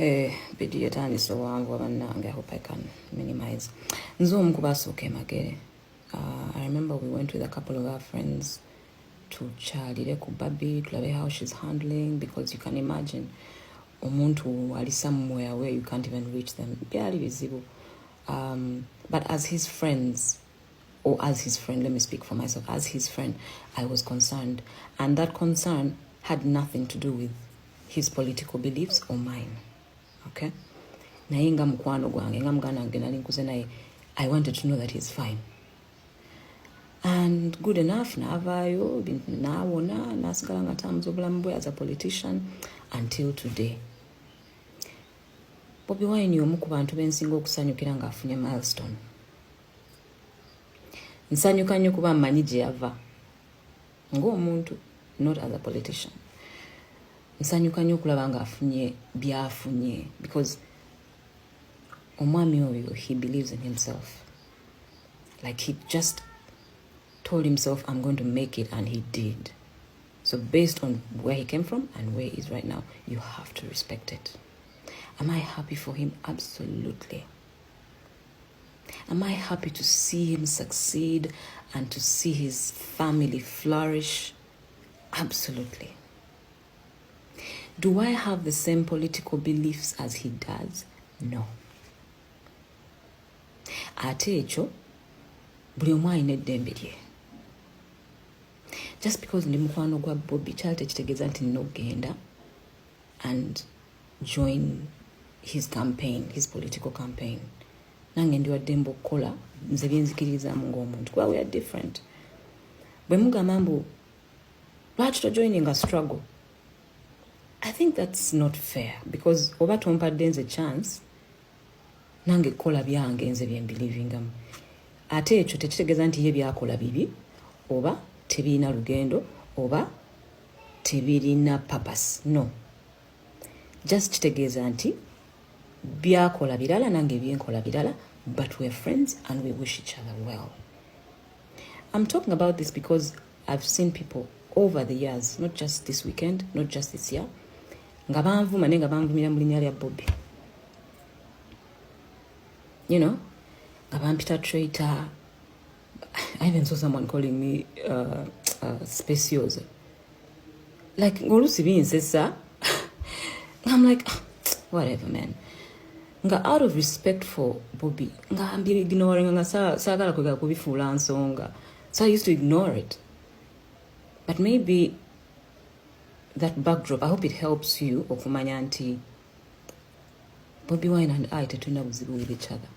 Video yatandise owangu abannange. I hope I can minimize. Nzomu kubasooka emagere. I remember we went with a couple of our friends to Charlie ku Bobi, to how she's handling, because you can imagine omuntu ali somewhere where you can't even reach them. Barely visible. But as his friends, or as his friend, let me speak for myself, as his friend, I was concerned. And that concern had nothing to do with his political beliefs or mine. Okay? I wanted to know that he's fine. And good enough, navayo, nasigala terms as a politician until today. Bobi Wine y'omu ku bantu bensinga okusanyukira ng'afunye milestone. Nsanyuka nnyo kuba mmanyi gye yava ng'omuntu, not as a politician. Nsanyuka nnyo okulaba ng'afunye by'afunye, because omwami oyo, he believes in himself. Like he just told himself, I'm going to make it, and he did. So based on where he came from and where he is right now, you have to respect it. Am I happy for him? Absolutely. Am I happy to see him succeed and to see his family flourish? Absolutely. Do I have the same political beliefs as he does? No. Ate ekyo buli omu alina eddembe lye. Just because ndi mukwano gwa Bobi kyali tekitegeeza nti nina okugenda and join his campaign, his political campaign. Nange ndi waddembe okukola nze byenzikiririzaamu ng'omuntu. Kuba we are different. Bwe mugamba mbu lwaki tojoining a struggle? I think that's not fair, because oba tompadde nze chance nange kola byange nze bye mbelievingamu. Ate ekyo tekitegeeza nti ye byakola bibi oba tebirina lugendo oba tebirina purpose. No. Just kitegeeza nti byakola birala nange byenkola birala, but we're friends and we wish each other well. I'm talking about this because I've seen people over the years, not just this weekend, not just this year, nga banvuma ne nga banvumira mu linnya lya Bobi. You know, nga bampita traitor. I even saw someone calling me specioso. Like, olusi binsesa. I'm like, whatever, man. Nga out of respect for Bobi, nga I'm ignoring nga sagala kwega kubifuula nsonga. So I used to ignore it. But maybe that backdrop, I hope it helps you, Okumumanya nti Bobi Wine and I tetulina buzibu with each other.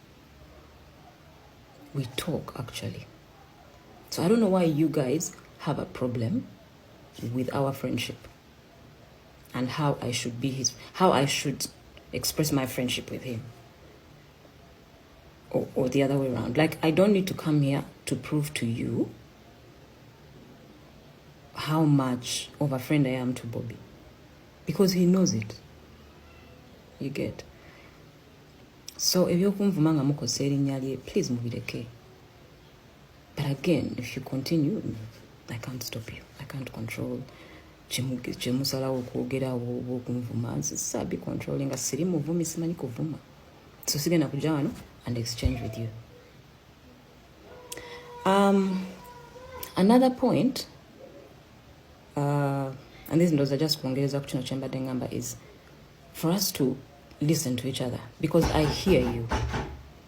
We talk, actually. So I don't know why you guys have a problem with our friendship and how I should express my friendship with him, or the other way around. Like, I don't need to come here to prove to you how much of a friend I am to Bobi, because he knows it. You get? So if you're kumvumanga mukosera erinnya lye, please mubireke. But again, if you continue, I can't stop you. I can't control. Chemusalawo okwogerawo okumvuma. Sabi controlling a siri muvumi simanyi kuvuma. So sigenda kujja wano and exchange with you. Another point, and this ndoza just kuongereza ku kino kyembadde ngamba, is for us to listen to each other, because I hear you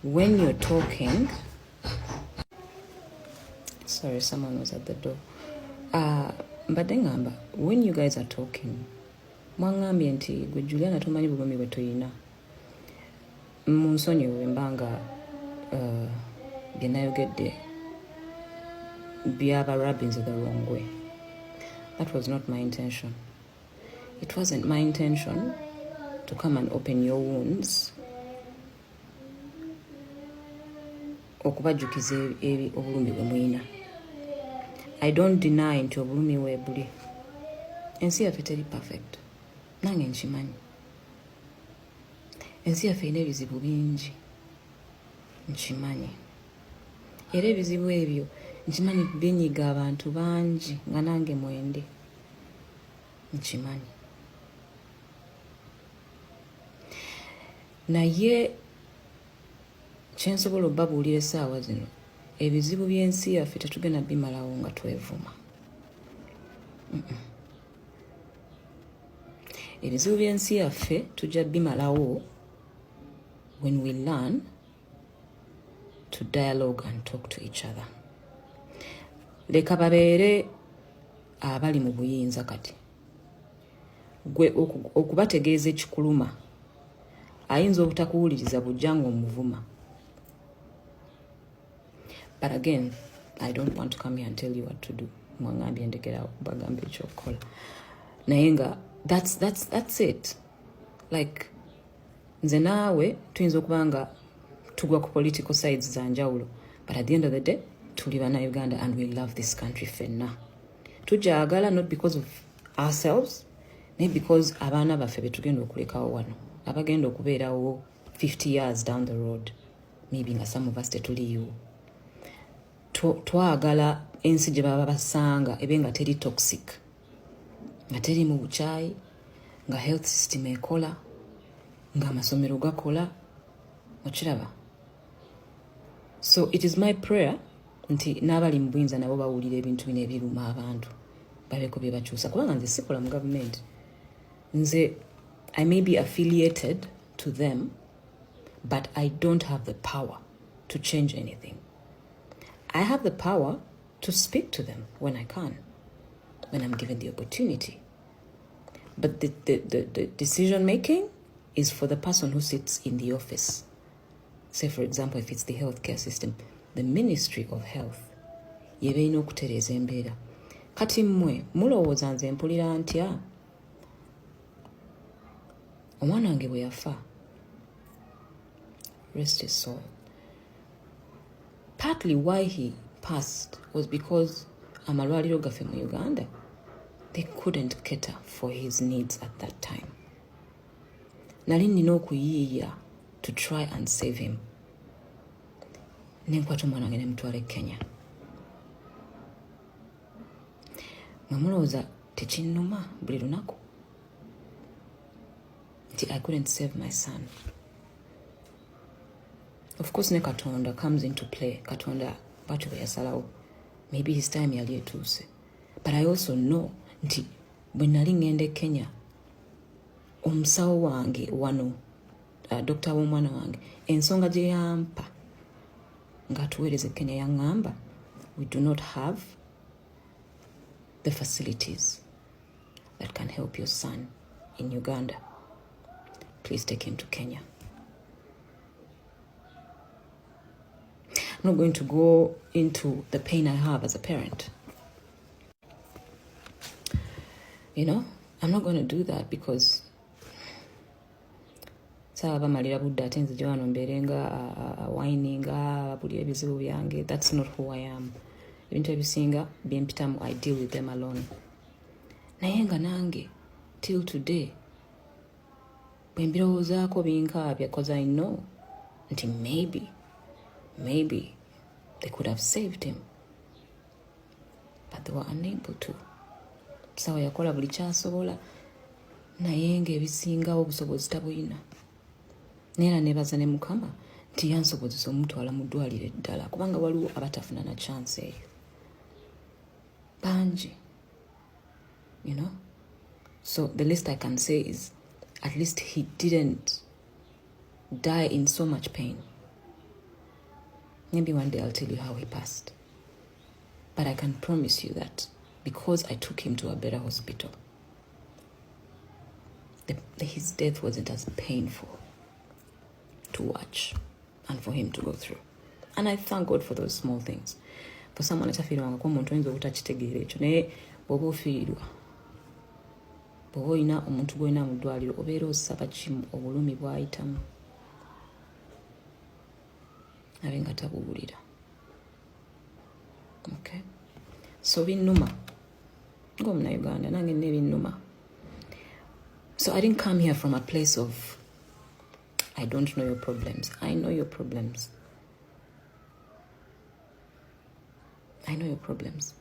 when you're talking. Sorry, someone was at the door. But ngamba, when you guys are talking, mwangambye nti gwe Juliana tumanyi bugomi bwe tuyina. Munsonyi wembanga bye nayogedde byaba rabbins the wrong way. That was not my intention. It wasn't my intention to come and open your wounds, okubajukiza obulumi bwe mwina. I don't deny nti obulumi we buli. Ensi yaffe teri perfect. Nange nkimanyi. Ensi yaffe erina ebizibu bingi. Nkimanyi. Era ebizibu ebyo nkimanyi binyiga abantu bangi nga nange mwende. Nkimanyi. naye kyensobola obbabuulira essaawa zino ebizibu by'ensi yaffe tetugenda bimalawo nga twevuma. Ebizibu by'ensi yaffe tujja bimalawo when we learn to dialogue and talk to each other. Leka babeere abali mu buyinza kati. Gwe okubategeeza ekikuluma ayinza obutakuwuliriza bujja ng'omuvuma. But again, I don't want to come here and tell you what to do. Mwangambye ndekera bagambe ekyokukola. Naye nga that's it. Like nze naawe tuyinza okuba nga tugwa ku political sides za njawulo, but at the end of the day tuli Bannayuganda and we love this country fenna. Tujagala not because of ourselves, naye because abaana baffe betugenda okulekawo wano abagenda okubeerawo 50 years down the road, maybe nga some of us tetuliyo. Twagala ensi gye baba basanga ebe nga teri toxic, nga teri mu bukyayi, nga health system ekola, nga amasomero gakola, okiraba. So it is my prayer nti n'abali mu buyinza nabo bawulira ebintu bino ebiruma abantu babeko bye bakyusa, kubanga nze sikola mu government. Nze I may be affiliated to them, but I don't have the power to change anything. I have the power to speak to them when I can, when I'm given the opportunity. But the decision making is for the person who sits in the office. Say, for example, if it's the healthcare system, the Ministry of Health. Yebeino okutereeza embeera. Kati mmwe mulowooza nze mpulira ntya? Omwana wange bwe yafa, rest his soul. Partly why he passed was because amalwaliro gaffe mu Uganda, they couldn't cater for his needs at that time. Nali nina okuyiiya to try and save him. Nenkwata omwana wange ne mutwala e Kenya. Mulowooza tekinnuma buli lunaku nti I couldn't save my son. Of course, ne Katonda comes into play. Katonda bwatyo bwe yasalawo. Maybe his time yali etuuse. But I also know nti bwe nali ngenda e Kenya, omusawo wange wano, Dr. w'omwana wange, ensonga gye yampa ng'atuweereza e Kenya yaŋŋamba, we do not have the facilities that can help your son in Uganda. Please take him to Kenya. I'm not going to go into the pain I have as a parent. You know, I'm not going to do that because saaba malira budde ate nze gye wano mbeere nga whininga buli ebizibu byange. That's not who I am. Ebintu ebisinga byempitamu, I deal with them alone. Naye nga nange till today bwe mbirowoozaako binkaabya because I know nti maybe they could have saved him, but they were unable to. Sawa yakola buli kyasobola naye ng'ebisingawo obusobozi tabuyina. Neera neebaza ne Mukama nti yansobozesa omutwala mu ddwaliro eddala, kubanga waliwo abatafuna na chance eyo bangi, you know. So the least I can say is at least he didn't die in so much pain. Maybe one day I'll tell you how he passed. But I can promise you that because I took him to a better hospital, his death wasn't as painful to watch and for him to go through. And I thank God for those small things. For someone atafiirwanga ko omuntu oyinza obutakitegeera ekyo, naye bw'oba ofiirwa, bw'oba olina omuntu gw'olina mu ddwaliro obeera osaba kimu obulumi bw'ayitamu abe nga tabuwulira. Okay? So binnuma ng'Omunnayuganda, nange nina ebinnuma. So I didn't come here from a place of I don't know your problems. I know your problems. I know your problems.